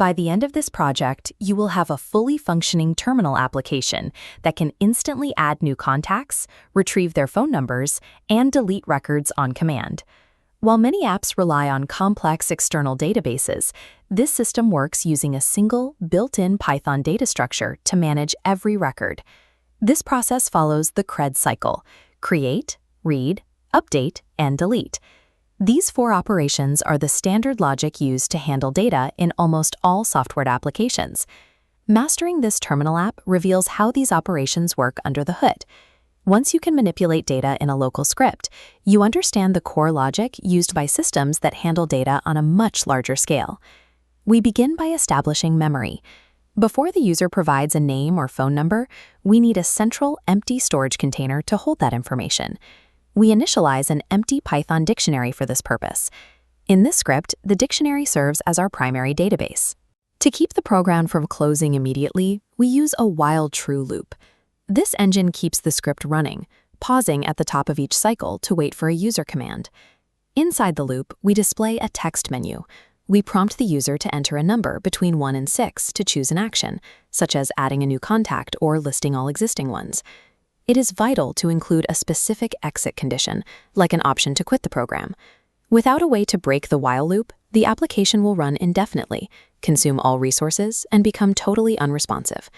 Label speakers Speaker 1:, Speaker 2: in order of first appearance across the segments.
Speaker 1: By the end of this project, you will have a fully functioning terminal application that can instantly add new contacts, retrieve their phone numbers, and delete records on command. While many apps rely on complex external databases, this system works using a single, built-in Python data structure to manage every record. This process follows the CRUD cycle: create, read, update, and delete. These 4 operations are the standard logic used to handle data in almost all software applications. Mastering this terminal app reveals how these operations work under the hood. Once you can manipulate data in a local script, you understand the core logic used by systems that handle data on a much larger scale. We begin by establishing memory. Before the user provides a name or phone number, we need a central, empty storage container to hold that information. We initialize an empty Python dictionary for this purpose. In this script, the dictionary serves as our primary database. To keep the program from closing immediately, we use a while true loop. This engine keeps the script running, pausing at the top of each cycle to wait for a user command. Inside the loop, we display a text menu. We prompt the user to enter a number between 1 and 6 to choose an action, such as adding a new contact or listing all existing ones. It is vital to include a specific exit condition, like an option to quit the program. Without a way to break the while loop, the application will run indefinitely, consume all resources, and become totally unresponsive.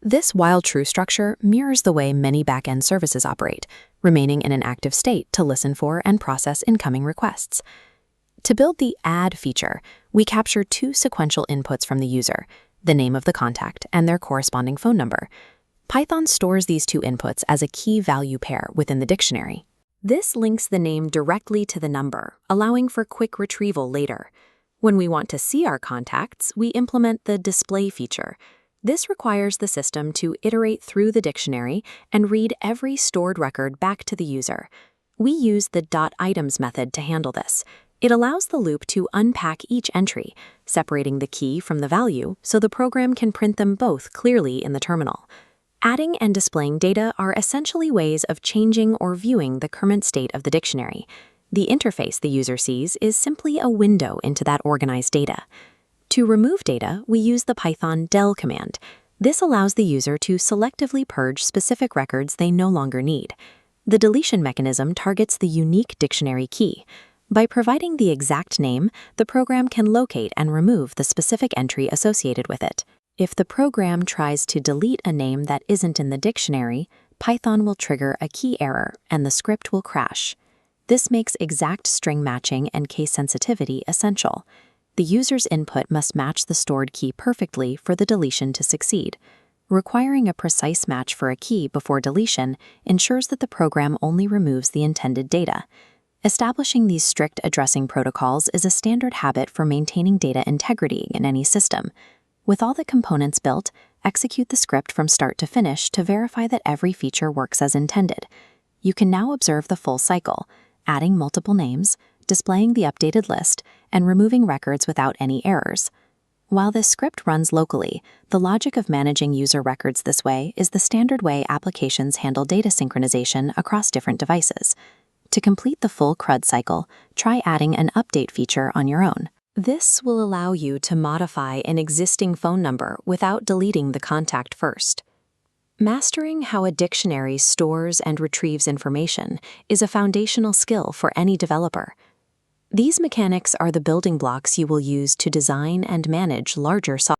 Speaker 1: This while true structure mirrors the way many backend services operate, remaining in an active state to listen for and process incoming requests. To build the add feature, we capture 2 sequential inputs from the user, the name of the contact and their corresponding phone number. Python stores these 2 inputs as a key value pair within the dictionary. This links the name directly to the number, allowing for quick retrieval later. When we want to see our contacts, we implement the display feature. This requires the system to iterate through the dictionary and read every stored record back to the user. We use the .items method to handle this. It allows the loop to unpack each entry, separating the key from the value so the program can print them both clearly in the terminal. Adding and displaying data are essentially ways of changing or viewing the current state of the dictionary. The interface the user sees is simply a window into that organized data. To remove data, we use the Python del command. This allows the user to selectively purge specific records they no longer need. The deletion mechanism targets the unique dictionary key. By providing the exact name, the program can locate and remove the specific entry associated with it. If the program tries to delete a name that isn't in the dictionary, Python will trigger a key error and the script will crash. This makes exact string matching and case sensitivity essential. The user's input must match the stored key perfectly for the deletion to succeed. Requiring a precise match for a key before deletion ensures that the program only removes the intended data. Establishing these strict addressing protocols is a standard habit for maintaining data integrity in any system. With all the components built, execute the script from start to finish to verify that every feature works as intended. You can now observe the full cycle, adding multiple names, displaying the updated list, and removing records without any errors. While this script runs locally, the logic of managing user records this way is the standard way applications handle data synchronization across different devices. To complete the full CRUD cycle, try adding an update feature on your own. This will allow you to modify an existing phone number without deleting the contact first. Mastering how a dictionary stores and retrieves information is a foundational skill for any developer. These mechanics are the building blocks you will use to design and manage larger software.